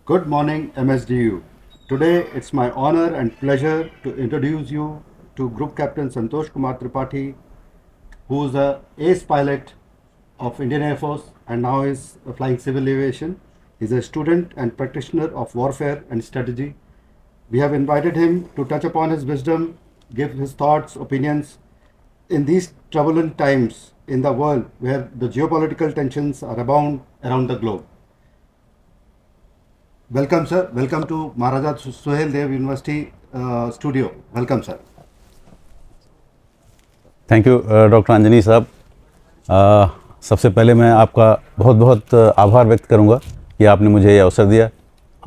Good morning, MSDU. Today, it's my honor and pleasure to introduce you to Group Captain Santosh Kumar Tripathi, who is a ace pilot of Indian Air Force and now is flying civil aviation. He's a student and practitioner of warfare and strategy. We have invited him to touch upon his wisdom, give his thoughts, opinions in these turbulent times in the world where the geopolitical tensions are abound around the globe. Welcome, sir. Welcome to Maharaja Suhail Dev University studio. Welcome, sir. Thank you doctor Anjani साहब। सबसे पहले मैं आपका बहुत बहुत आभार व्यक्त करूंगा कि आपने मुझे ये अवसर दिया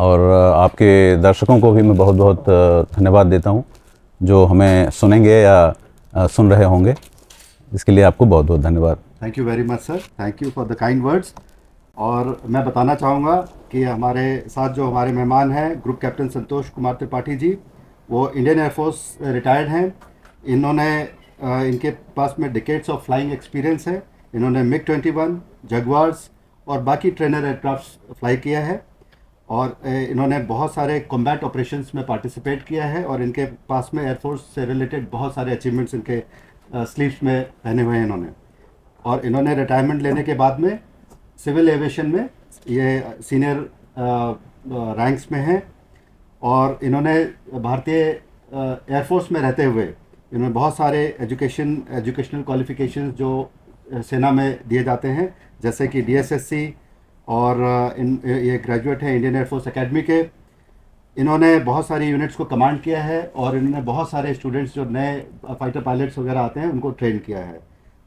और आपके दर्शकों को भी मैं बहुत बहुत धन्यवाद देता हूं जो हमें सुनेंगे या सुन रहे होंगे। इसके लिए आपको बहुत बहुत धन्यवाद। Thank you very much sir. Thank you for the kind words. और मैं बताना चाहूँगा कि हमारे साथ जो हमारे मेहमान हैं ग्रुप कैप्टन संतोष कुमार त्रिपाठी जी, वो इंडियन एयरफोर्स रिटायर्ड हैं। इन्होंने इनके पास में डिकेड्स ऑफ फ्लाइंग एक्सपीरियंस है। इन्होंने MiG-21, जगुआर्स और बाकी ट्रेनर एयरक्राफ्ट फ्लाई किया है और इन्होंने बहुत सारे कॉम्बैट ऑपरेशंस में पार्टिसिपेट किया है और इनके पास में एयरफोर्स से रिलेटेड बहुत सारे अचीवमेंट्स इनके स्लीव्स में पहने हुए हैं इन्होंने। और इन्होंने रिटायरमेंट लेने के बाद में सिविल एविएशन में ये सीनियर रैंक्स में हैं और इन्होंने भारतीय एयरफोर्स में रहते हुए इन्होंने बहुत सारे एजुकेशनल क्वालिफिकेशंस जो सेना में दिए जाते हैं, जैसे कि DSSC और ये ग्रेजुएट हैं इंडियन एयरफोर्स एकेडमी के। इन्होंने बहुत सारी यूनिट्स को कमांड किया है और इन्होंने बहुत सारे स्टूडेंट्स जो नए फाइटर पायलट्स वगैरह आते हैं उनको ट्रेन किया है।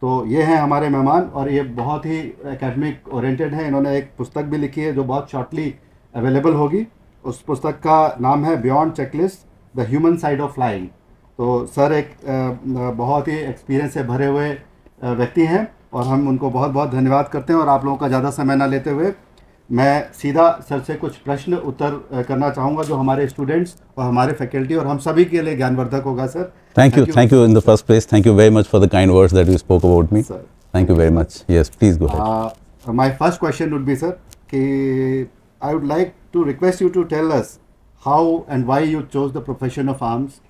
तो ये हैं हमारे मेहमान और ये बहुत ही एकेडमिक ओरिएंटेड हैं। इन्होंने एक पुस्तक भी लिखी है जो बहुत शॉर्टली अवेलेबल होगी। उस पुस्तक का नाम है beyond checklist, the human side of flying. तो सर एक बहुत ही एक्सपीरियंस से भरे हुए व्यक्ति हैं और हम उनको बहुत बहुत धन्यवाद करते हैं। और आप लोगों का ज़्यादा समय ना लेते हुए मैं सीधा सर से कुछ प्रश्न उत्तर करना चाहूँगा जो हमारे स्टूडेंट्स और हमारे फैकल्टी और हम सभी के लिए ज्ञानवर्धक होगा sir. Thank you in the first place. Thank you very much for the kind words that you spoke about me. Sir. Thank you very much. Yes, please go ahead. My first question would be, sir, कि I would like to request you to tell us how and why you chose the profession of arms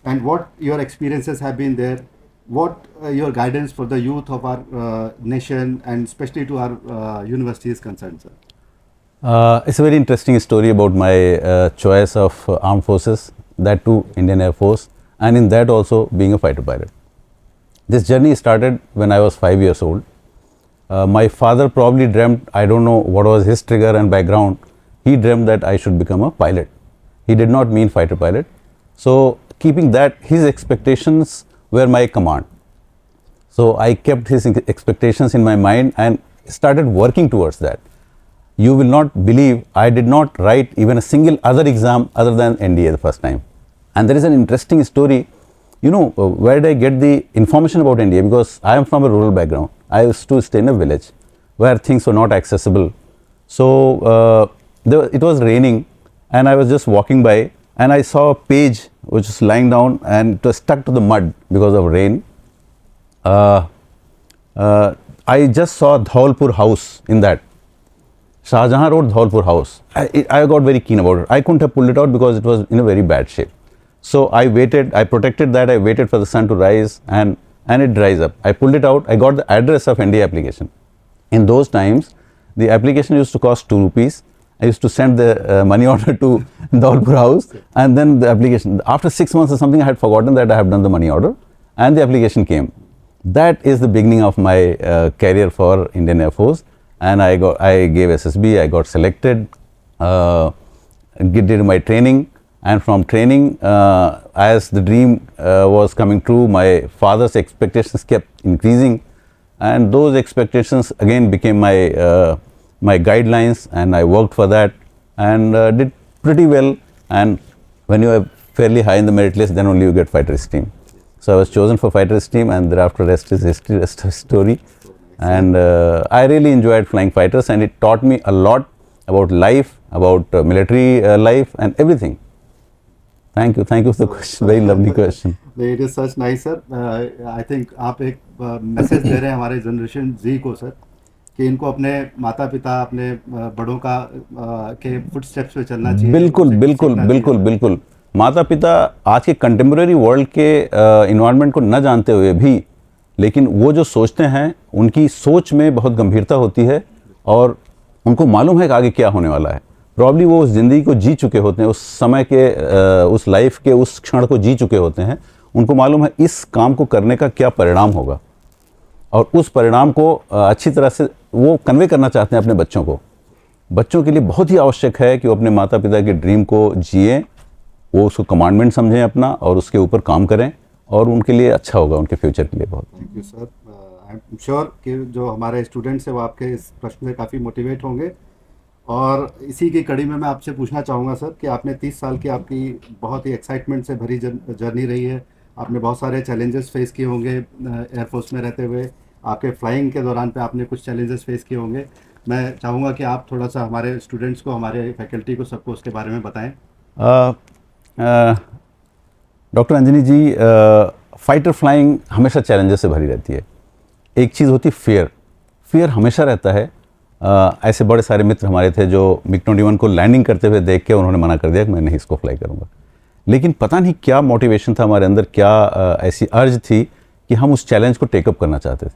and what your experiences have been there, what your guidance for the youth of our nation and especially to our university is concerned, sir. It's a very interesting story about my choice of armed forces, that too Indian Air Force, and in that also being a fighter pilot. This journey started when I was 5 years old. My father probably dreamt, I don't know what was his trigger and background, he dreamt that I should become a pilot. He did not mean fighter pilot. So keeping that, his expectations were my command. So I kept his expectations in my mind and started working towards that. You will not believe I did not write even a single other exam other than NDA the first time. And there is an interesting story. You know, where did I get the information about NDA? Because I am from a rural background. I used to stay in a village where things were not accessible. So it was raining and I was just walking by and I saw a page which was lying down and it was stuck to the mud because of rain. I just saw Dhawalpur house in that. Shahjahan Road, Dhawalpur house. I got very keen about it. I couldn't have pulled it out because it was in a very bad shape. So I waited, I protected that, I waited for the sun to rise and it dries up. I pulled it out, I got the address of NDA application. In those times, the application used to cost 2 rupees. I used to send the money order to Dhawalpur house and then the application. After 6 months or something, I had forgotten that I have done the money order and the application came. That is the beginning of my career for Indian Air Force. And I gave SSB, I got selected, did my training, and from training, as the dream was coming true, my father's expectations kept increasing, and those expectations again became my my guidelines, and I worked for that and did pretty well. And when you are fairly high in the merit list, then only you get fighter stream. So I was chosen for fighter stream, and thereafter rest is history, rest is story. And I really enjoyed flying fighters and it taught me a lot about life, about military life and everything. Thank you for the question, very lovely question. It is such nice, sir. I think आप एक message दे रहे हैं हमारे generation Z को, sir, कि इनको अपने माता पिता, अपने बड़ों का के फुटस्टेप्स पे चलना चाहिए, बिल्कुल उनसे बिल्कुल सीखना बिल्कुल चाहिए। बिल्कुल। माता पिता आज के कंटेम्प्रेरी वर्ल्ड के इन्वायरमेंट को न जानते हुए भी, लेकिन वो जो सोचते हैं उनकी सोच में बहुत गंभीरता होती है और उनको मालूम है कि आगे क्या होने वाला है। प्रॉब्ली वो उस ज़िंदगी को जी चुके होते हैं, उस समय के उस लाइफ के उस क्षण को जी चुके होते हैं। उनको मालूम है इस काम को करने का क्या परिणाम होगा और उस परिणाम को अच्छी तरह से वो कन्वे करना चाहते हैं अपने बच्चों को। बच्चों के लिए बहुत ही आवश्यक है कि वो अपने माता पिता के ड्रीम को जिए, वो उसको कमांडमेंट समझें अपना और उसके ऊपर काम करें, और उनके लिए अच्छा होगा, उनके फ्यूचर के लिए बहुत। Thank you sir. I am sure कि जो हमारे स्टूडेंट्स हैं वो आपके इस प्रश्न से काफ़ी मोटिवेट होंगे। और इसी की कड़ी में मैं आपसे पूछना चाहूँगा सर कि आपने 30 साल की आपकी बहुत ही एक्साइटमेंट से भरी जर्नी रही है। आपने बहुत सारे चैलेंजेस फेस किए होंगे एयरफोर्स में रहते हुए। आपके फ्लाइंग के दौरान पे आपने कुछ चैलेंजेस फेस किए होंगे। मैं चाहूँगा कि आप थोड़ा सा हमारे स्टूडेंट्स को, हमारे फैकल्टी को, सबको उसके बारे में बताएं। डॉक्टर अंजनी जी, फाइटर फ्लाइंग हमेशा चैलेंजेस से भरी रहती है। एक चीज़ होती है फियर, फियर हमेशा रहता है। ऐसे बड़े सारे मित्र हमारे थे जो मिग-21 को लैंडिंग करते हुए देख के उन्होंने मना कर दिया कि मैं नहीं इसको फ्लाई करूँगा। लेकिन पता नहीं क्या मोटिवेशन था हमारे अंदर, क्या ऐसी अर्ज थी कि हम उस चैलेंज को टेकअप करना चाहते थे।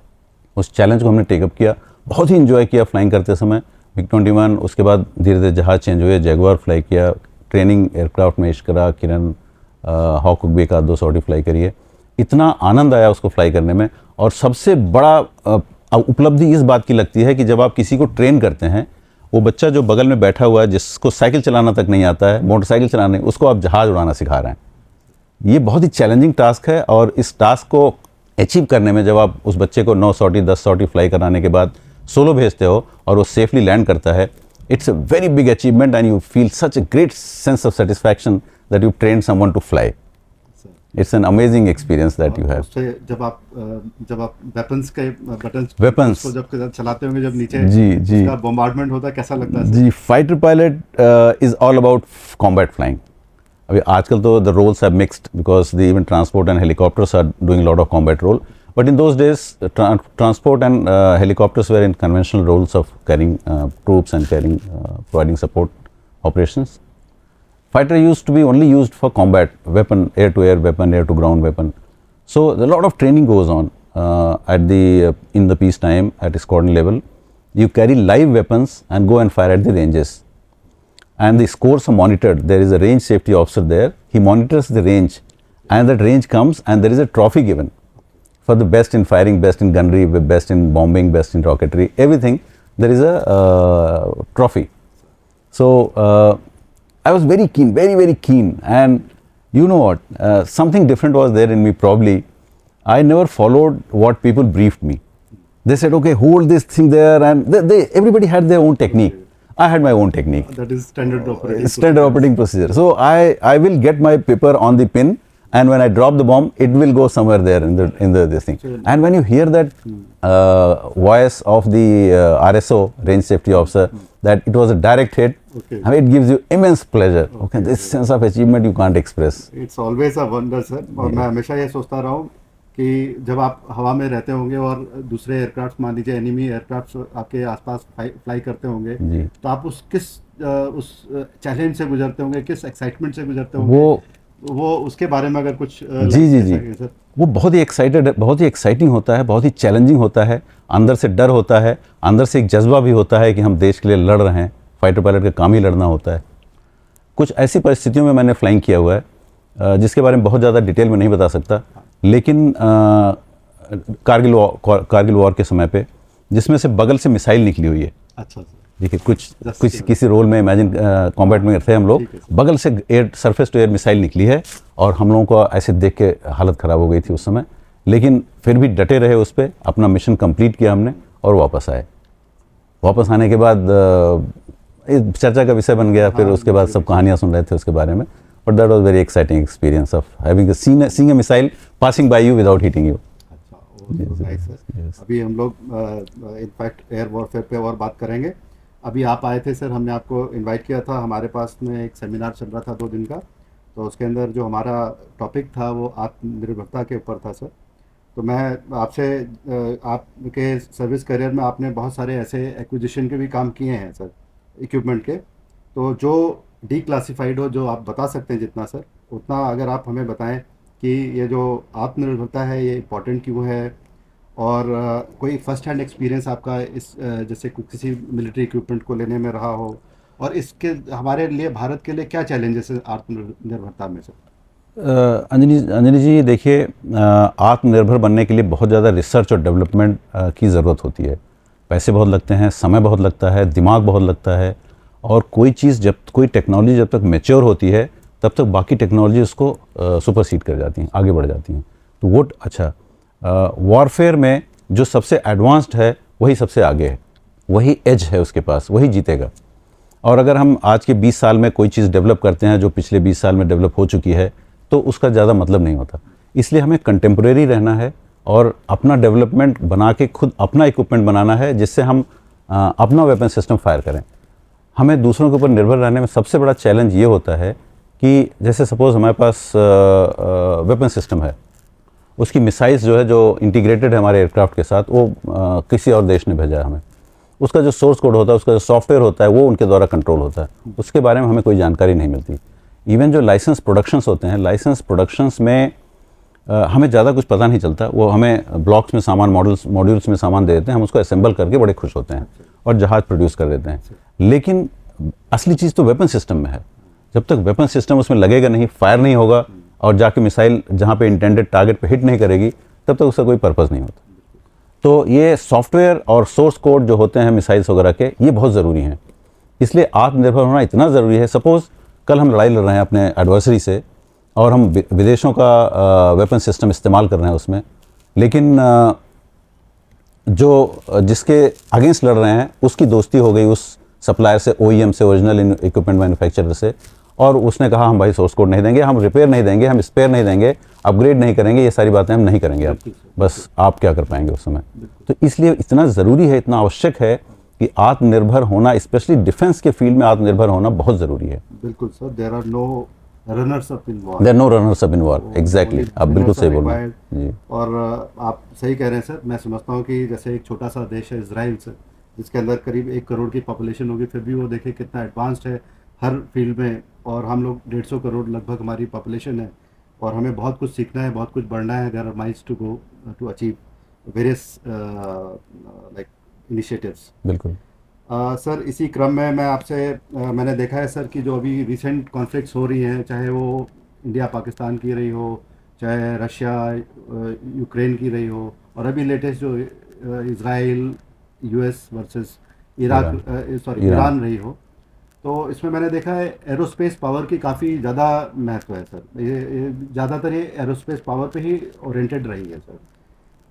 उस चैलेंज को हमने टेकअप किया, बहुत ही इन्जॉय किया फ्लाइंग करते समय मिग-21। उसके बाद धीरे धीरे जहाज़ चेंज हुए, जैगुआर फ्लाई किया, ट्रेनिंग एयरक्राफ्ट में इश्क करा, किरण हॉककुक भी एक आध दो सॉरी फ्लाई करिए। इतना आनंद आया उसको फ्लाई करने में। और सबसे बड़ा उपलब्धि इस बात की लगती है कि जब आप किसी को ट्रेन करते हैं, वो बच्चा जो बगल में बैठा हुआ है जिसको साइकिल चलाना तक नहीं आता है, मोटरसाइकिल चलाने, उसको आप जहाज़ उड़ाना सिखा रहे हैं। ये बहुत ही चैलेंजिंग टास्क है और इस टास्क को अचीव करने में जब आप उस बच्चे को 9 सॉटी 10 सॉटी फ्लाई कराने के बाद सोलो भेजते हो और वो सेफली लैंड करता है, it's a very big achievement and you feel such a great sense of satisfaction that you train someone to fly. It's an amazing experience that you have. उससे जब आप वेपन्स के वेपन्स को जब चलाते होंगे, जब नीचे जी जी उसका बॉम्बार्डमेंट होता है, कैसा लगता है सर? जी, fighter pilot is all about combat flying. अभी आजकल तो the roles have mixed because the even transport and helicopters are doing lot of combat role, but in those days transport and helicopters were in conventional roles of carrying troops and carrying providing support operations. Fighter used to be only used for combat weapon, air to air weapon, air to ground weapon. So a lot of training goes on at the in the peace time at squadron level. You carry live weapons and go and fire at the ranges, and the scores are monitored. There is a range safety officer there. He monitors the range, and that range comes and there is a trophy given for the best in firing, best in gunnery, best in bombing, best in rocketry, everything. There is a trophy. So I was very keen, very, very keen. And you know what? Something different was there in me probably. I never followed what people briefed me. They said, okay, hold this thing there, and everybody had their own technique. I had my own technique. That is standard operating Standard operating procedure. So I will get my paper on the pin, and when I drop the bomb, it will go somewhere there in the this thing. Sure. And when you hear that voice of the RSO, range safety officer, that it was a direct hit, Okay. I mean, it gives you immense pleasure. Okay, this sense of achievement you can't express. It's always a wonder sir. और मैं हमेशा ये सोचता रहा हूँ कि जब आप हवा में रहते होंगे और दूसरे एयरक्राफ्ट, मान लीजिए एनिमी एयरक्राफ्ट आपके आसपास फ्लाई करते होंगे, जी। तो आप उस चैलेंज से गुजरते होंगे, किस एक्साइटमेंट से गुजरते होंगे, वो उसके बारे में अगर कुछ जी जी जी, सर। वो बहुत ही एक्साइटेड, बहुत ही एक्साइटिंग होता है, बहुत ही चैलेंजिंग होता है। अंदर से डर होता है, अंदर से एक जज्बा भी होता है कि हम देश के लिए लड़ रहे हैं। फाइटर पायलट का काम ही लड़ना होता है। कुछ ऐसी परिस्थितियों में मैंने फ्लाइंग किया हुआ है जिसके बारे में बहुत ज़्यादा डिटेल में नहीं बता सकता, लेकिन कारगिल वॉर के समय पे जिसमें से बगल से मिसाइल निकली हुई है। अच्छा सर। देखिए, कुछ किसी रोल में इमेजिन कॉम्बैट में थे हम लोग, बगल से air surface to air missile निकली है और हम लोगों को ऐसे देख के हालत ख़राब हो गई थी उस समय, लेकिन फिर भी डटे रहे उस पर, अपना मिशन कंप्लीट किया हमने और वापस आए। वापस आने के बाद चर्चा का विषय बन गया, फिर उसके बाद सब कहानियाँ सुन रहे थे उसके बारे में। But that was very exciting experience of having seeing a missile passing by you without hitting you. अभी हम लोग इनफैक्ट एयर वॉरफेयर पे और बात करेंगे। अभी आप आए थे सर, हमने आपको इनवाइट किया था, हमारे पास में एक सेमिनार चल रहा था 2 दिन का, तो उसके अंदर जो हमारा टॉपिक था वो आत्मनिर्भरता के ऊपर था सर। तो मैं आपसे आपके सर्विस करियर में आपने बहुत सारे ऐसे एक्विजिशन के भी काम किए हैं सर, इक्विपमेंट के। तो जो डी क्लासिफाइड हो, जो आप बता सकते हैं जितना सर, उतना अगर आप हमें बताएं कि ये जो आत्मनिर्भरता है ये इम्पोर्टेंट क्यों है, और कोई फर्स्ट हैंड एक्सपीरियंस आपका इस जैसे किसी मिलिट्री इक्विपमेंट को लेने में रहा हो, और इसके हमारे लिए, भारत के लिए क्या चैलेंजेस है आत्मनिर्भरता में सर? अंजनी जी देखिए, आत्मनिर्भर बनने के लिए बहुत ज़्यादा रिसर्च और डेवलपमेंट की ज़रूरत होती है। पैसे बहुत लगते हैं, समय बहुत लगता है, दिमाग बहुत लगता है, और कोई चीज़ कोई टेक्नोलॉजी जब तक मैच्योर होती है तब तक बाकी टेक्नोलॉजी उसको सुपरसीड कर जाती हैं, आगे बढ़ जाती हैं। तो वो अच्छा, वॉरफेयर में जो सबसे एडवांस्ड है वही सबसे आगे है, वही एज है उसके पास, वही जीतेगा। और अगर हम आज के 20 साल में कोई चीज़ डेवलप करते हैं जो पिछले 20 साल में डेवलप हो चुकी है, तो उसका ज़्यादा मतलब नहीं होता। इसलिए हमें कंटेम्प्रेरी रहना है और अपना डेवलपमेंट बना के खुद अपना इक्विपमेंट बनाना है, जिससे हम अपना वेपन सिस्टम फायर करें। हमें दूसरों के ऊपर निर्भर रहने में सबसे बड़ा चैलेंज ये होता है कि जैसे सपोज़ हमारे पास वेपन सिस्टम है, उसकी मिसाइल्स जो है, जो इंटीग्रेटेड है हमारे एयरक्राफ्ट के साथ, वो किसी और देश ने भेजा है हमें। उसका जो सोर्स कोड होता है, उसका जो सॉफ्टवेयर होता है, वो उनके द्वारा कंट्रोल होता है, उसके बारे में हमें कोई जानकारी नहीं मिलती। इवन जो लाइसेंस प्रोडक्शंस होते हैं, लाइसेंस प्रोडक्शंस में हमें ज़्यादा कुछ पता नहीं चलता। वो हमें ब्लॉक्स में सामान, मॉड्यूल्स में सामान दे देते हैं, हम उसको असेंबल करके बड़े खुश होते हैं और जहाज़ प्रोड्यूस कर देते हैं। लेकिन असली चीज़ तो वेपन सिस्टम में है। जब तक वेपन सिस्टम उसमें लगेगा नहीं, फायर नहीं होगा और जाके मिसाइल जहाँ पे इंटेंडेड टारगेट पे हिट नहीं करेगी, तब तक उसका कोई पर्पज़ नहीं होता। तो ये सॉफ्टवेयर और सोर्स कोड जो होते हैं मिसाइल्स वगैरह के, ये बहुत ज़रूरी हैं। इसलिए आत्मनिर्भर होना इतना ज़रूरी है। सपोज़ कल हम लड़ाई लड़ रहे हैं अपने एडवर्सरी से और हम विदेशों का वेपन सिस्टम इस्तेमाल कर रहे हैं उसमें, लेकिन जो जिसके अगेंस्ट लड़ रहे हैं उसकी दोस्ती हो गई उस सप्लायर से, OEM से, ओरिजिनल इक्विपमेंट मैन्युफैक्चरर से, और उसने कहा हम भाई सोर्स कोड नहीं देंगे, हम रिपेयर नहीं देंगे, हम स्पेयर नहीं देंगे, अपग्रेड नहीं करेंगे, ये सारी बातें हम नहीं करेंगे। आप बस आप क्या कर पाएंगे उस समय? तो इसलिए इतना ज़रूरी है, इतना आवश्यक है कि आत्मनिर्भर होना, स्पेशली डिफेंस के फील्ड में आत्मनिर्भर होना बहुत ज़रूरी है। बिल्कुल sir, there are no runners up in war. There no runners up in war, exactly, आप बिल्कुल सही बोल रहे हैं जी। और आप सही कह रहे हैं सर। मैं समझता हूँ कि जैसे एक छोटा सा देश है इजराइल से, जिसके अंदर करीब 1 करोड़ की पॉपुलेशन होगी, फिर भी वो देखे कितना एडवांस्ड है हर फील्ड में, और हम लोग 150 करोड़ लगभग हमारी पॉपुलेशन है, और हमें बहुत कुछ सीखना है, बहुत कुछ बढ़ना है। There are miles to go to achieve various like initiatives. बिल्कुल सर, इसी क्रम में मैं आपसे मैंने देखा है सर कि जो अभी रिसेंट कॉन्फ्लिक्ट्स हो रही हैं, चाहे वो इंडिया पाकिस्तान की रही हो, चाहे रशिया यूक्रेन की रही हो, और अभी लेटेस्ट जो इज़राइल US वर्सेस ईरान रही हो, तो इसमें मैंने देखा है एरोस्पेस पावर की काफ़ी ज़्यादा महत्व है सर। ये ज़्यादातर ये एरोस्पेस पावर पे ही ओरिएंटेड रही है सर।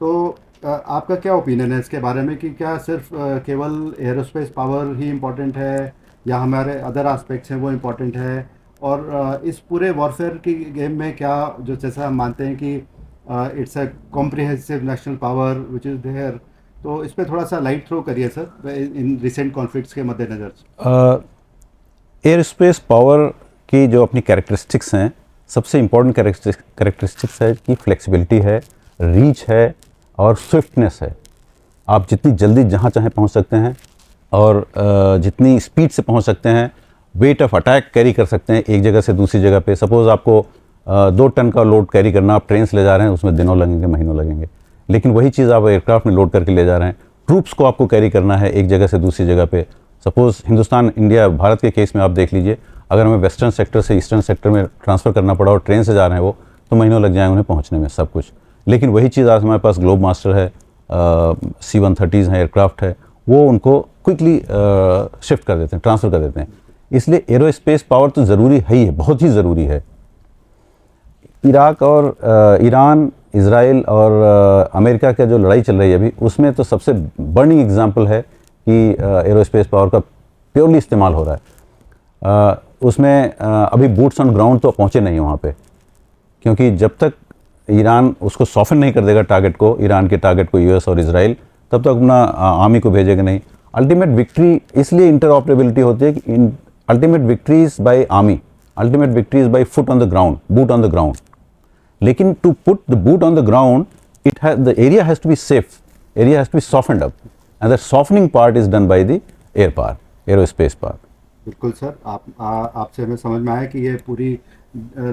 तो आपका क्या ओपिनियन है इसके बारे में कि क्या सिर्फ केवल एरोस्पेस पावर ही इम्पोर्टेंट है, या हमारे अदर एस्पेक्ट्स हैं वो इम्पोर्टेंट है? और इस पूरे वॉरफेयर की गेम में क्या, जो जैसा हम मानते हैं कि it's a comprehensive national power which is there, तो इस पर थोड़ा सा लाइट थ्रो करिए सर इन रिसेंट कॉन्फ्लिक्ट्स के मद्देनज़र। एयर स्पेस पावर की जो अपनी कैरेक्टरिस्टिक्स हैं, सबसे इम्पोर्टेंट कैरेक्टरिस्टिक्स है कि फ्लेक्सिबिलिटी है, रीच है और स्विफ्टनेस है। आप जितनी जल्दी जहाँ चाहें पहुँच सकते हैं, और जितनी स्पीड से पहुँच सकते हैं, वेट ऑफ अटैक कैरी कर सकते हैं एक जगह से दूसरी जगह पे। सपोज़ आपको 2 टन का लोड कैरी करना, आप ट्रेन से ले जा रहे हैं, उसमें दिनों लगेंगे, महीनों लगेंगे, लेकिन वही चीज़ आप एयरक्राफ्ट में लोड करके ले जा रहे हैं। ट्रूप्स को आपको कैरी करना है एक जगह से दूसरी जगह पे। सपोज़ हिंदुस्तान, इंडिया, भारत के केस में आप देख लीजिए, अगर हमें वेस्टर्न सेक्टर से ईस्टर्न सेक्टर में ट्रांसफ़र करना पड़ा और ट्रेन से जा रहे हैं वो, तो महीनों लग जाएंगे उन्हें पहुँचने में सब कुछ। लेकिन वही चीज़ आज हमारे पास ग्लोब मास्टर है, C-130s हैं, एयरक्राफ्ट है, वो उनको क्विकली शिफ्ट कर देते हैं, ट्रांसफ़र कर देते हैं। इसलिए एरोस्पेस पावर तो ज़रूरी है ही है, बहुत ही ज़रूरी है। इराक और ईरान, इज़राइल और अमेरिका का जो लड़ाई चल रही है अभी, उसमें तो सबसे बर्निंग एग्जांपल है कि एरोस्पेस पावर का प्योरली इस्तेमाल हो रहा है। उसमें अभी बूट्स ऑन ग्राउंड तो पहुँचे नहीं वहाँ पे, क्योंकि जब तक ईरान उसको सॉफ्टन नहीं कर देगा टारगेट को, ईरान के टारगेट को, US और इज़राइल, तब तक अपना आर्मी को भेजेगा नहीं। अल्टीमेट विक्ट्री, इसलिए इंटरऑपरेबिलिटी होती है कि ultimate victory is by army, ultimate victory is by foot on the ground, boot on the ground. लेकिन to put the boot on the ground, the area has to be safe, area has to be softened up, and the softening part is done by the air power, aerospace power. बिल्कुल sir, आपसे हमें समझ में आया कि ये पूरी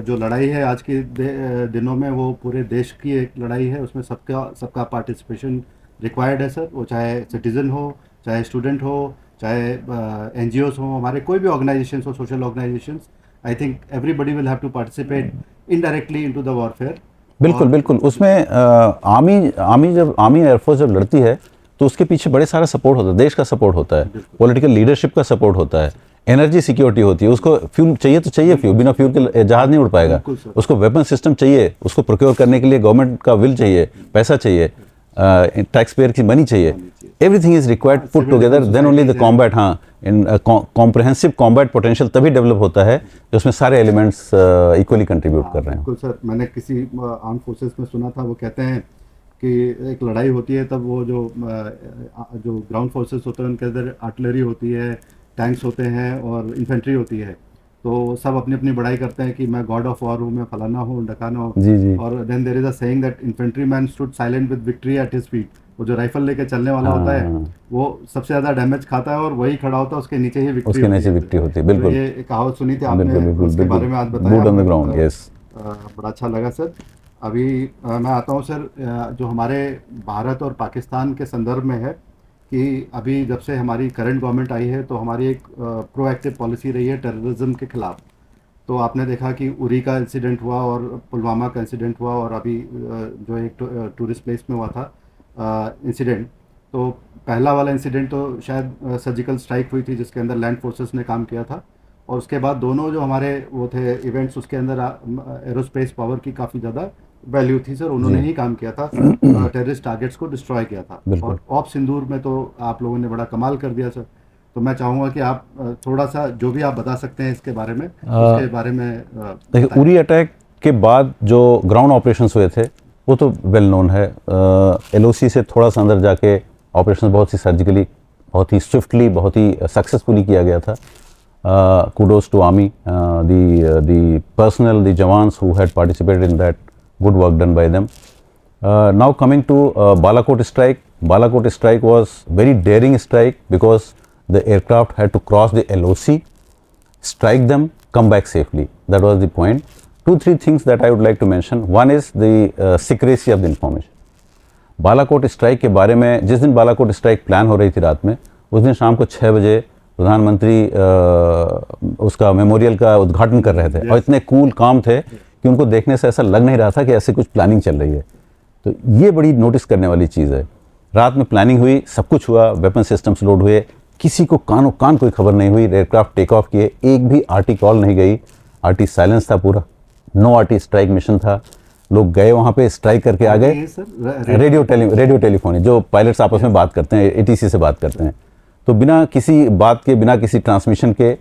जो लड़ाई है आज के दिनों में वो पूरे देश की एक लड़ाई है, उसमें सबका पार्टिसिपेशन रिक्वायर्ड है सर, वो चाहे सिटीज़न हो, चाहे स्टूडेंट हो, चाहे NGOs हो, हमारे कोई भी ऑर्गेनाइजेशंस हो, social organisations, I think everybody will have to participate indirectly into the warfare. बिल्कुल बिल्कुल, उसमें आर्मी एयरफोर्स जब लड़ती है तो उसके पीछे बड़े सारा सपोर्ट होता है, देश का सपोर्ट होता है, पॉलिटिकल लीडरशिप का सपोर्ट होता है, एनर्जी सिक्योरिटी होती है, उसको फ्यूल चाहिए तो चाहिए, फ्यूल बिना फ्यूल के जहाज नहीं उड़ पाएगा, उसको वेपन सिस्टम चाहिए, उसको प्रोक्योर करने के लिए गवर्नमेंट का विल चाहिए, पैसा चाहिए, टैक्स पेयर की मनी चाहिए, everything is required put together, then only the combat, हाँ, इन कॉम्प्रहेंसिव कॉम्बैट पोटेंशियल तभी डेवलप होता है जो उसमें सारे एलिमेंट्स इक्वली कंट्रीब्यूट कर रहे हैं। बिल्कुल सर, मैंने किसी आर्म फोर्सेस में सुना था, वो कहते हैं कि एक लड़ाई होती है तब वो जो ग्राउंड फोर्सेस होते हैं उनके अंदर आर्टिलरी होती है, टैंक्स होते हैं और इन्फेंट्री होती है, तो सब अपनी अपनी बड़ाई करते हैं कि मैं गॉड ऑफ वॉर हूँ, मैं फलाना हूँ, ढकाना हूँ, जी जी, और then there is a saying that infantry man stood silent with victory at his feet. वो जो राइफल लेके चलने वाला होता है वो सबसे ज्यादा डैमेज खाता है और वही खड़ा होता है, उसके नीचे ही विक्ट्री होती है। बिल्कुल, ये एक कहावत सुनी थी आपने, उसके बारे में आज boot on the ground, yes, बड़ा अच्छा लगा सर। अभी मैं आता हूँ सर, जो हमारे भारत और पाकिस्तान के संदर्भ में है कि अभी जब से हमारी करंट गवर्नमेंट आई है तो हमारी एक प्रोएक्टिव पॉलिसी रही है टेररिज्म के खिलाफ। तो आपने देखा कि उरी का इंसिडेंट हुआ और पुलवामा का इंसिडेंट हुआ, और अभी जो एक टूरिस्ट प्लेस में हुआ था इंसिडेंट, तो पहला वाला इंसिडेंट तो शायद सर्जिकल स्ट्राइक हुई थी जिसके अंदर लैंड फोर्सेस ने काम किया था, और उसके बाद दोनों जो हमारे वो थे इवेंट्स, उसके अंदर एरोस्पेस पावर की काफ़ी ज़्यादा वैल्यू थी सर, उन्होंने ही काम किया था, टेररिस्ट टारगेट्स को डिस्ट्रॉय किया था। और ऑप सिंदूर में तो आप लोगों ने बड़ा कमाल कर दिया सर। तो मैं चाहूँगा कि आप थोड़ा सा जो भी आप बता सकते हैं इसके बारे में, उसके बारे में देखिए, उरी अटैक के बाद जो ग्राउंड ऑपरेशंस हुए थे वो तो वेल नोन है। LOC से थोड़ा सा अंदर जाके ऑपरेशन बहुत ही सर्जिकली, बहुत ही स्विफ्टली, बहुत ही सक्सेसफुली किया गया था। kudos to army, the personnel, the jawans who had participated in that, good work done by them. Now coming to Balakot strike. Balakot strike was very daring strike because the aircraft had to cross the LOC, strike them, come back safely. That was the point. 2-3 things that I would like to mention. One is the secrecy of the information. Balakot strike के बारे में, जिस दिन Balakot strike plan हो रही थी रात में, उस दिन शाम को 6 बजे प्रधानमंत्री उसका मेमोरियल का उद्घाटन कर रहे थे और इतने कूल काम थे कि उनको देखने से ऐसा लग नहीं रहा था कि ऐसे कुछ प्लानिंग चल रही है। तो ये बड़ी नोटिस करने वाली चीज़ है। रात में प्लानिंग हुई, सब कुछ हुआ, वेपन सिस्टम्स लोड हुए, किसी को कानो कान कोई खबर नहीं हुई, एयरक्राफ्ट टेक ऑफ किए, एक भी आरटी कॉल नहीं गई, आरटी साइलेंस था पूरा, नो आरटी स्ट्राइक मिशन था। लोग गए वहाँ पे, स्ट्राइक करके आ गए। रेडियो टेलीफोन जो पायलट्स आपस में बात करते हैं, ATC से बात करते हैं, तो बिना किसी बात के, बिना किसी ट्रांसमिशन के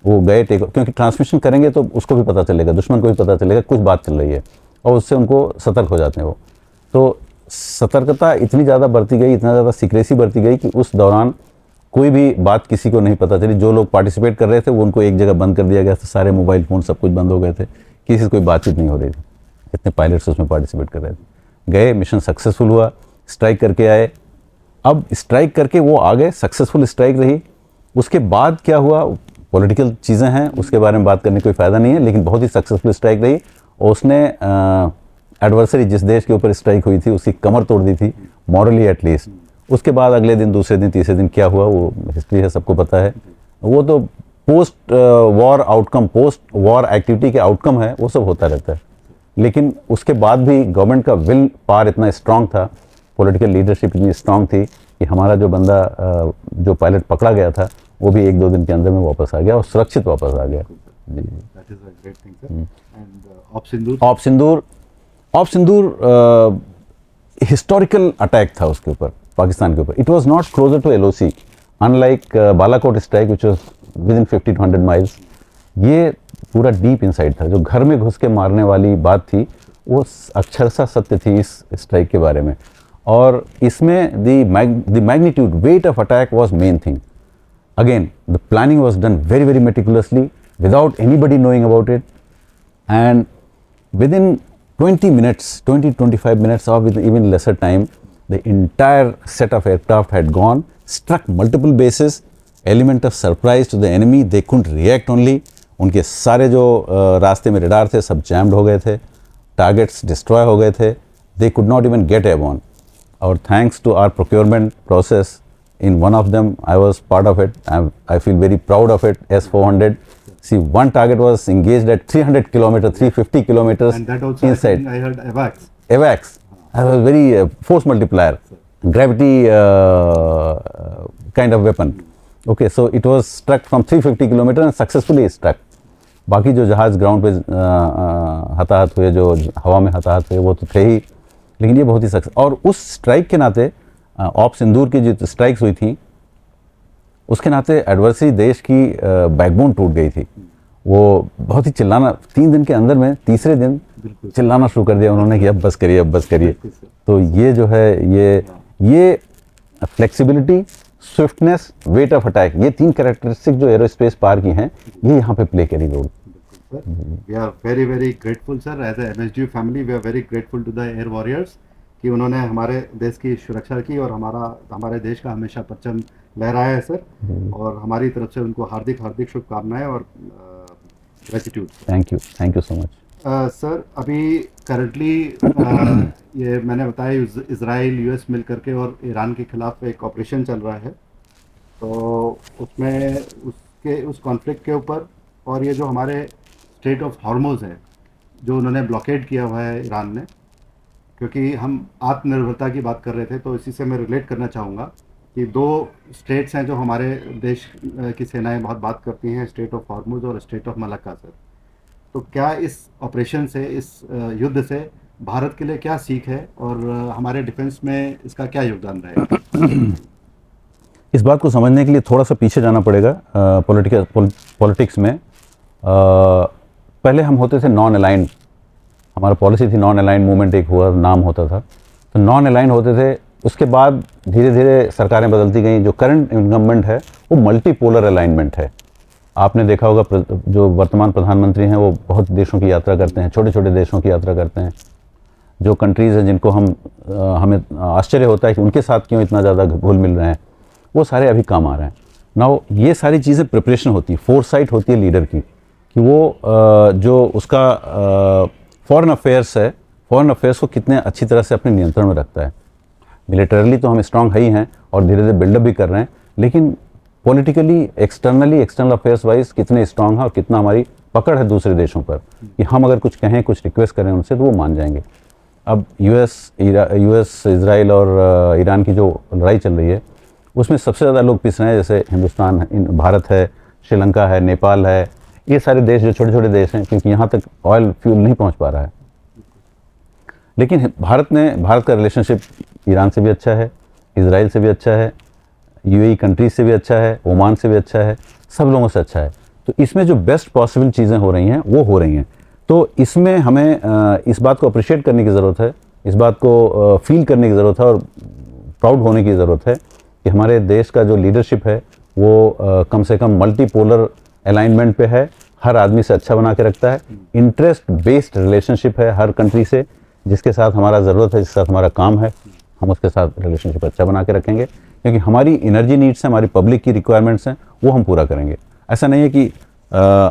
वो गए टेक, क्योंकि ट्रांसमिशन करेंगे तो उसको भी पता चलेगा, दुश्मन को भी पता चलेगा कुछ बात चल रही है, और उससे उनको सतर्क हो जाते हैं वो। तो सतर्कता इतनी ज़्यादा बरती गई, इतना ज़्यादा सीक्रेसी बरती गई कि उस दौरान कोई भी बात किसी को नहीं पता चली। जो लोग पार्टिसिपेट कर रहे थे वो उनको एक जगह बंद कर दिया गया था, सारे मोबाइल फ़ोन सब कुछ बंद हो गए थे, किसी से कोई बातचीत नहीं हो रही थी, जितने पायलट्स उसमें पार्टिसिपेट कर रहे थे। गए, मिशन सक्सेसफुल हुआ, स्ट्राइक करके आए। अब स्ट्राइक करके वो आ गए, सक्सेसफुल स्ट्राइक रही। उसके बाद क्या हुआ, पॉलिटिकल चीज़ें हैं, उसके बारे में बात करने कोई फ़ायदा नहीं है, लेकिन बहुत ही सक्सेसफुल स्ट्राइक रही और उसने एडवर्सरी जिस देश के ऊपर स्ट्राइक हुई थी उसकी कमर तोड़ दी थी, मॉरली एटलीस्ट। उसके बाद अगले दिन, दूसरे दिन, तीसरे दिन क्या हुआ वो हिस्ट्री है, सबको पता है। वो तो post war outcome, post war activity के आउटकम है, वो सब होता रहता है। लेकिन उसके बाद भी गवर्नमेंट का विल पावर इतना स्ट्रांग था, पॉलिटिकल लीडरशिप इतनी स्ट्रांग थी कि हमारा जो बंदा जो पायलट पकड़ा गया था वो भी 1-2 दिन के अंदर में वापस आ गया और सुरक्षित वापस आ गया। ऑप सिंदूर हिस्टोरिकल अटैक था उसके ऊपर, पाकिस्तान के ऊपर। It was not closer to LOC, unlike Balakot strike which was within 50 to 100 miles. ये पूरा डीप इनसाइड था, जो घर में घुस के मारने वाली बात थी वो अक्षरशः सत्य थी इस स्ट्राइक के बारे में। और इसमें the magnitude, weight of attack was main thing. Again the planning was done very very meticulously without anybody knowing about it, and with in 20 minutes, 20-25 minutes, or with even lesser time, the entire set of aircraft had gone, struck multiple bases, element of surprise to the enemy, they couldn't react only. उनके सारे जो रास्ते में radar थे सब jammed हो गए थे, टारगेट्स डिस्ट्रॉय हो गए थे, they could not even get airborne. Or thanks to our procurement process, in one of them I was part of it, I feel very proud of it, S-400. See, one target was engaged at 300 kilometers, 350 kilometers and that also inside. I heard AWACS. AWACS. I was very force multiplier, gravity kind of weapon. Okay, so it was struck from 350 kilometers and successfully struck. बाकी जो जहाज़ ground पे हताहत हुए, जो हवा में हताहत हुए, वो तो थे ही, लेकिन ये बहुत ही सक्सेस। और उस स्ट्राइक के नाते ऑप सिंदूर की जो स्ट्राइक्स हुई थी, उसके नाते एडवर्सरी देश की बैकबोन टूट गई थी। वो बहुत ही चिल्लाना, 3 दिन के अंदर में तीसरे दिन चिल्लाना शुरू कर दिया उन्होंने कि अब बस करिए, अब बस करिए। तो ये जो है ये flexibility, swiftness, weight of attack, ये 3 कैरेक्टरिस्टिक जो एरोस्पेस पावर की हैं, ये यहाँ पे प्ले करी role. We are very very grateful sir, as a MSDU family we are very grateful to the air warriors कि उन्होंने हमारे देश की सुरक्षा की और हमारे देश का हमेशा परचम लहराया है सर। और हमारी तरफ से उनको हार्दिक हार्दिक शुभकामनाएं और gratitude. Thank you so much. Sir अभी करंटली ये मैंने बताया इजराइल यूएस मिल करके और ईरान के खिलाफ एक ऑपरेशन चल रहा है, तो उसमें उस कॉन्फ्लिक्ट के ऊपर और ये जो हमारे स्टेट ऑफ हॉर्मोज है जो उन्होंने ब्लॉकेड किया हुआ है ईरान ने, क्योंकि हम आत्मनिर्भरता की बात कर रहे थे, तो इसी से मैं रिलेट करना चाहूँगा कि 2 स्टेट्स हैं जो हमारे देश की सेनाएं बहुत बात करती हैं, स्टेट ऑफ हॉर्मोज और स्टेट ऑफ मलक्का सर। तो क्या इस ऑपरेशन से, इस युद्ध से भारत के लिए क्या सीख है और हमारे डिफेंस में इसका क्या योगदान रहेगा? इस बात को समझने के लिए थोड़ा सा पीछे जाना पड़ेगा पॉलिटिक्स में। पहले हम होते थे नॉन अलाइंड, हमारा पॉलिसी थी नॉन अलाइंड मूवमेंट, एक हुआ नाम होता था, तो नॉन अलाइंड होते थे। उसके बाद धीरे धीरे सरकारें बदलती गई। जो करंट इनकम्बेंट है वो मल्टीपोलर अलाइनमेंट है। आपने देखा होगा जो वर्तमान प्रधानमंत्री हैं वो बहुत देशों की यात्रा करते हैं, छोटे छोटे देशों की यात्रा करते हैं। जो कंट्रीज़ हैं जिनको हमें आश्चर्य होता है कि उनके साथ क्यों इतना ज़्यादा घुल मिल रहे हैं, वो सारे अभी काम आ रहे हैं। नाउ ये सारी चीज़ें प्रिपरेशन होती है, फोरसाइट होती है लीडर की, कि वो जो उसका फॉरेन अफेयर्स है, फॉरेन अफेयर्स को कितने अच्छी तरह से अपने नियंत्रण में रखता है। मिलिटरली तो हम स्ट्रांग है ही हैं और धीरे धीरे बिल्डअप भी कर रहे हैं, लेकिन पॉलिटिकली, एक्सटर्नल अफेयर्स वाइज कितने स्ट्रांग है और कितना हमारी पकड़ है दूसरे देशों पर, कि हम अगर कुछ कहें, कुछ रिक्वेस्ट करें उनसे तो वो मान जाएंगे। अब यूएस इजराइल और ईरान की जो लड़ाई चल रही है उसमें सबसे ज़्यादा लोग पिस रहे हैं, जैसे हिंदुस्तान, भारत है, श्रीलंका है, नेपाल है, ये सारे देश जो छोटे छोटे देश हैं, क्योंकि यहाँ तक ऑयल फ्यूल नहीं पहुँच पा रहा है। लेकिन भारत का रिलेशनशिप ईरान से भी अच्छा है, इजराइल से भी अच्छा है, यूएई कंट्रीज से भी अच्छा है, ओमान से भी अच्छा है, सब लोगों से अच्छा है। तो इसमें जो बेस्ट पॉसिबल चीज़ें हो रही हैं वो हो रही हैं। तो इसमें हमें इस बात को अप्रिशिएट करने की ज़रूरत है, इस बात को फील करने की ज़रूरत है और प्राउड होने की ज़रूरत है कि हमारे देश का जो लीडरशिप है वो कम से कम मल्टीपोलर अलाइनमेंट पे है, हर आदमी से अच्छा बना के रखता है, इंटरेस्ट बेस्ड रिलेशनशिप है हर कंट्री से, जिसके साथ हमारा ज़रूरत है, जिसके साथ हमारा काम है, हम उसके साथ रिलेशनशिप अच्छा बना के रखेंगे, क्योंकि हमारी एनर्जी नीड्स हैं, हमारी पब्लिक की रिक्वायरमेंट्स हैं, वो हम पूरा करेंगे। ऐसा नहीं है कि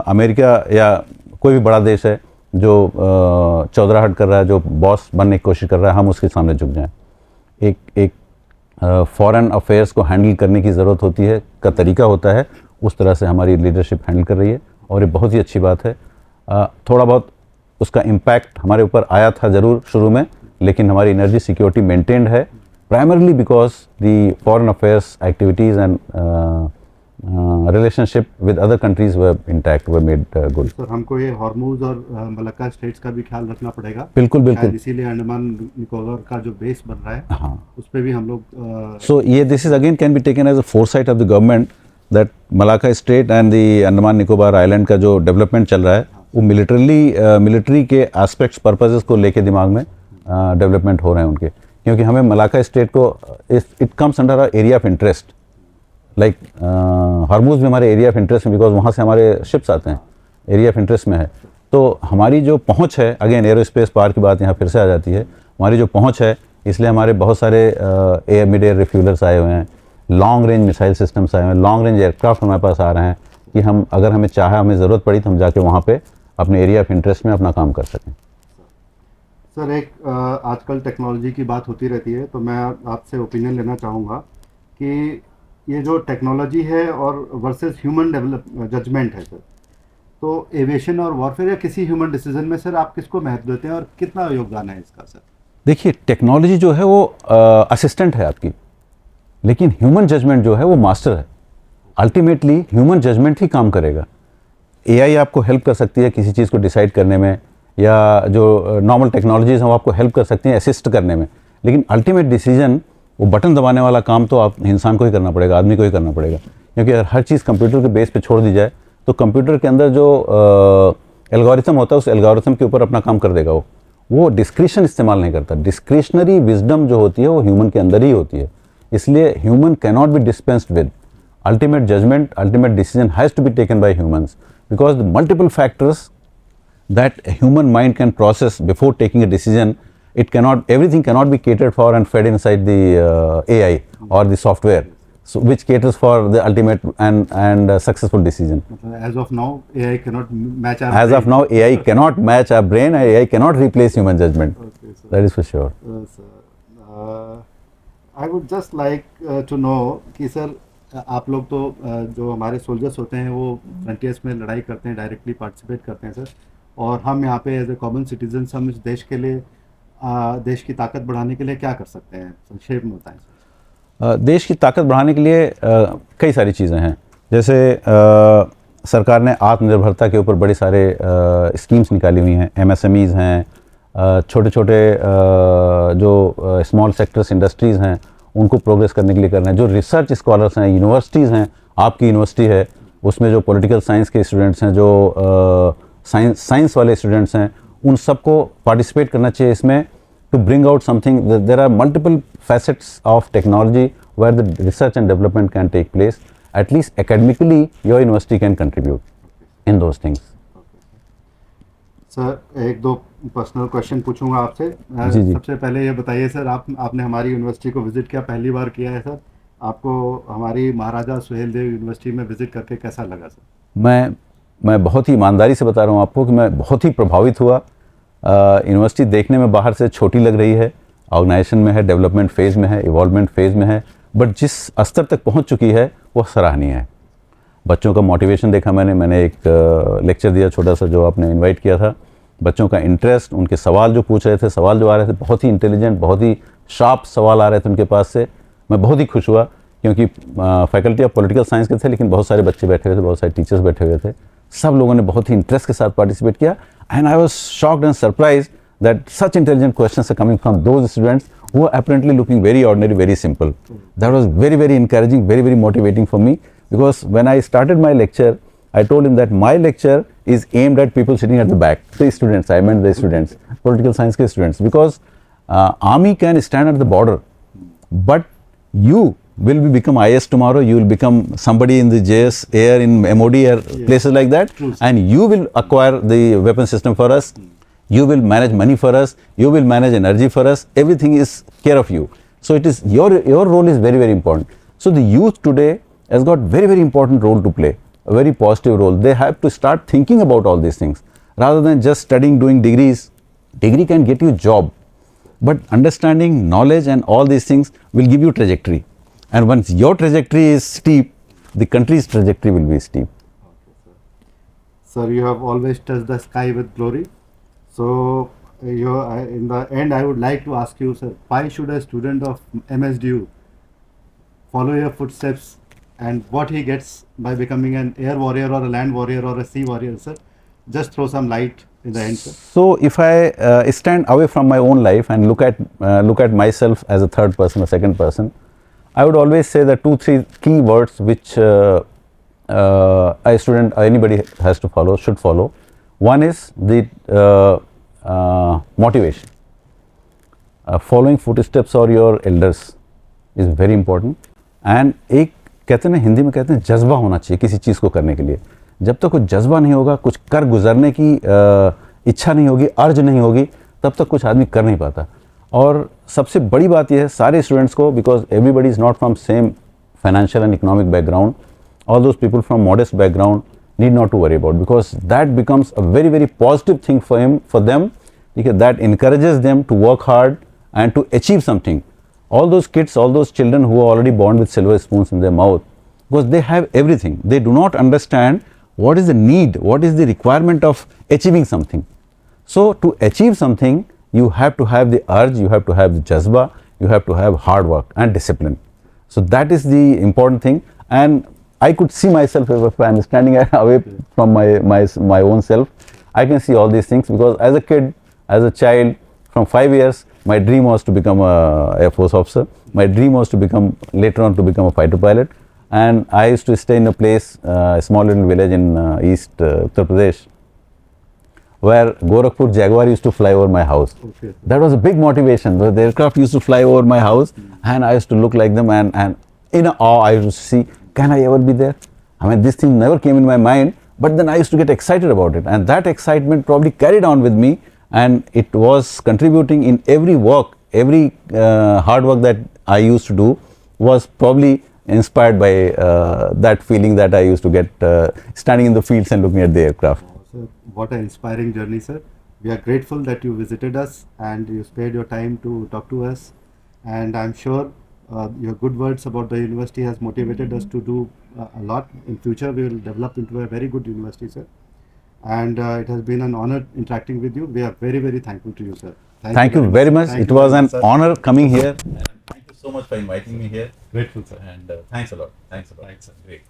अमेरिका या कोई भी बड़ा देश है जो चौधराहट कर रहा है, जो बॉस बनने की कोशिश कर रहा है, हम उसके सामने झुक जाएं। एक फॉरेन अफेयर्स को हैंडल करने की ज़रूरत होती है, का तरीका होता है, उस तरह से हमारी लीडरशिप हैंडल कर रही है और ये बहुत ही अच्छी बात है। थोड़ा बहुत उसका इम्पैक्ट हमारे ऊपर आया था ज़रूर शुरू में, लेकिन हमारी एनर्जी सिक्योरिटी मेंटेन्ड है, primarily because the foreign affairs activities and relationship with other countries were intact, were made good. Sir हमको ये हॉर्मूज और मलक्का स्टेट्स का भी ख्याल रखना पड़ेगा। बिल्कुल बिल्कुल, इसीलिए अंडमान निकोबार का जो बेस बन रहा है, हाँ, उस पर भी हम लोग सो ये this is again can be taken as a foresight of the government that Malacca strait and the Andaman Nicobar island का जो डेवलपमेंट चल रहा है वो मिलिट्री के एस्पेक्ट्स, पर्पसेस को लेके दिमाग में डेवलपमेंट हो रहे हैं उनके, क्योंकि हमें मलाक्का स्टेट को it comes under a area of interest, like Hormuz में हमारे एरिया ऑफ इंटरेस्ट में, बिकॉज वहाँ से हमारे शिप्स आते हैं, एरिया ऑफ इंटरेस्ट में है। तो हमारी जो पहुंच है, अगेन एरोस्पेस पार्क की बात यहाँ फिर से आ जाती है, हमारी जो पहुंच है, इसलिए हमारे बहुत सारे एयर मिड एयर रिफ्यूलर्स आए हुए हैं, लॉन्ग रेंज मिसाइल सिस्टम्स आए हुए हैं, लॉन्ग रेंज एयरक्राफ्ट हमारे पास आ रहे हैं कि हम अगर हमें चाहा, हमें ज़रूरत पड़ी तो हम जाके वहाँ पे अपने एरिया ऑफ इंटरेस्ट में अपना काम कर सकें। सर एक आजकल टेक्नोलॉजी की बात होती रहती है, तो मैं आपसे ओपिनियन लेना चाहूँगा कि ये जो टेक्नोलॉजी है और वर्सेस ह्यूमन डेवलप जजमेंट है सर, तो एविएशन और वॉरफेयर या किसी ह्यूमन डिसीजन में सर आप किसको महत्व देते हैं और कितना योगदान है इसका सर? देखिए, टेक्नोलॉजी जो है वो असिस्टेंट है आपकी, लेकिन ह्यूमन जजमेंट जो है वो मास्टर है। अल्टीमेटली ह्यूमन जजमेंट ही काम करेगा। एआई आपको हेल्प कर सकती है किसी चीज़ को डिसाइड करने में, या जो नॉर्मल टेक्नोलॉजीज हैं वो आपको हेल्प कर सकती हैं असिस्ट करने में, लेकिन अल्टीमेट डिसीजन, वो बटन दबाने वाला काम तो आप इंसान को ही करना पड़ेगा, आदमी को ही करना पड़ेगा। क्योंकि अगर हर चीज़ कंप्यूटर के बेस पे छोड़ दी जाए तो कंप्यूटर के अंदर जो एल्गोरिथम होता है उस एल्गोरिथम के ऊपर अपना काम कर देगा। वो डिस्क्रिशन इस्तेमाल नहीं करता। डिस्क्रिशनरी विजडम जो होती है वो ह्यूमन के अंदर ही होती है, इसलिए human can not be dispensed with. Ultimate judgement, ultimate decision has to be taken by humans, because the multiple factors that a human mind can process before taking a decision, it cannot, everything cannot be catered for and fed inside the AI or the software, so which caters for the ultimate and successful decision. As of now, AI cannot match our As brain. of now, AI cannot match our brain, and AI cannot replace human judgment. Okay, sir. That is for sure. Sir, I would just like to know कि sir आप लोग तो जो हमारे soldiers होते हैं वो frontiers में लड़ाई करते हैं, डायरेक्टली पार्टिसिपेट करते हैं सर, और हम यहाँ पे एज ए कॉमन सिटीजन हम इस देश के लिए देश की ताकत बढ़ाने के लिए क्या कर सकते हैं, संक्षेप में बताएं सर। देश की ताकत बढ़ाने के लिए कई सारी चीज़ें हैं। जैसे सरकार ने आत्मनिर्भरता के ऊपर बड़े सारे स्कीम्स निकाली हुई हैं। MSMEs हैं, छोटे छोटे जो स्मॉल सेक्टर्स इंडस्ट्रीज़ हैं उनको प्रोग्रेस करने के लिए कर रहे हैं। जो रिसर्च स्कॉलर्स हैं, यूनिवर्सिटीज़ हैं, आपकी यूनिवर्सिटी है, उसमें जो पॉलिटिकल साइंस के स्टूडेंट्स हैं, जो साइंस वाले स्टूडेंट्स हैं, उन सबको पार्टिसिपेट करना चाहिए इसमें, to bring out something. There are multiple facets of technology where the research and development can take place. At least academically your university can contribute in those things. Sir एक दो personal question पूछूंगा आपसे। जी। सबसे पहले ये बताइए सर, आपने हमारी यूनिवर्सिटी को विजिट किया, पहली बार किया है सर, आपको हमारी महाराजा सुहेलदेव यूनिवर्सिटी में विजिट करके कैसा लगा सर? मैं बहुत ही ईमानदारी से बता रहा हूँ आपको कि मैं बहुत ही प्रभावित हुआ। यूनिवर्सिटी देखने में बाहर से छोटी लग रही है, ऑर्गेनाइजेशन में है, डेवलपमेंट फेज़ में है, इवॉल्वमेंट फेज़ में है, बट जिस स्तर तक पहुँच चुकी है वो सराहनीय है। बच्चों का मोटिवेशन देखा मैंने एक लेक्चर दिया छोटा सा जो आपने इनवाइट किया था। बच्चों का इंटरेस्ट, उनके सवाल जो पूछ रहे थे, सवाल जो आ रहे थे बहुत ही इंटेलिजेंट, बहुत ही शार्प सवाल आ रहे थे उनके पास से। मैं बहुत ही खुश हुआ क्योंकि फैकल्टी ऑफ पॉलिटिकल साइंस के थे, लेकिन बहुत सारे बच्चे बैठे हुए थे, बहुत सारे टीचर्स बैठे हुए थे। सब लोगों ने बहुत ही इंटरेस्ट के साथ पार्टिसिपेट किया, and I was shocked and surprised that such intelligent questions are coming from those students who are apparently looking very ordinary, very simple. That was very, very encouraging, very, very motivating for me, because when I started my lecture, I told him that my lecture is aimed at people sitting at the back, the students, I meant the students, political science के students, because army can stand at the border, but you will become IS tomorrow, you will become somebody in the JS, air, in MOD, or places like that, and you will acquire the weapon system for us. You will manage money for us, you will manage energy for us, everything is care of you. So it is your role is very, very important. So the youth today has got very, very important role to play, a very positive role. They have to start thinking about all these things rather than just studying, doing degrees. Degree can get you job, but understanding, knowledge and all these things will give you trajectory. And once your trajectory is steep, the country's trajectory will be steep. Okay, sir. Sir, you have always touched the sky with glory. So, in the end, I would like to ask you, sir, why should a student of MSDU follow your footsteps, and what he gets by becoming an air warrior or a land warrior or a sea warrior, sir? Just throw some light in the end, sir. So, if I stand away from my own life and look at myself as a third person or second person, I would always say that 2-3 key words which a student or anybody has to follow, should follow. One is the motivation. Following footsteps of your elders is very important. And एक कहते हैं ना, हिंदी में कहते हैं जज्बा होना चाहिए किसी चीज़ को करने के लिए। जब तक कुछ जज्बा नहीं होगा, कुछ कर गुजरने की इच्छा नहीं होगी, अर्ज नहीं होगी, तब तक कुछ आदमी कर नहीं पाता। और सबसे बड़ी बात यह है सारे स्टूडेंट्स को, because everybody is not from same financial and economic background, all those people from modest background need not to worry about, because that becomes a very very positive thing for them, okay, that encourages them to work hard and to achieve something. All those kids, all those children who are already born with silver spoons in their mouth, because they have everything, they do not understand what is the need, what is the requirement of achieving something. So to achieve something, you have to have the urge, you have to have the jazba, you have to have hard work and discipline. So that is the important thing, and I could see myself, if I am standing away from my own self, I can see all these things, because as a kid, as a child, from 5 years, my dream was to become a Air Force officer. My dream was to become, later on, to become a fighter pilot, and I used to stay in a place, a small little village in East Uttar Pradesh, where Gorakhpur Jaguar used to fly over my house. Okay. That was a big motivation. The aircraft used to fly over my house, and I used to look like them, and in awe I used to see, can I ever be there? I mean, this thing never came in my mind, but then I used to get excited about it, and that excitement probably carried on with me, and it was contributing in every work, every hard work that I used to do was probably inspired by that feeling that I used to get standing in the fields and looking at the aircraft. So what an inspiring journey, sir. We are grateful that you visited us and you spared your time to talk to us, and I'm sure your good words about the university has motivated us to do a lot. In future we will develop into a very good university, sir, and it has been an honor interacting with you. We are very very thankful to you, sir. Thank you very much. Thank It you was very an much, sir. honor coming here. And thank you so much for inviting me here. Grateful, sir. And thanks a lot. Thanks a lot. Thanks, sir. Great.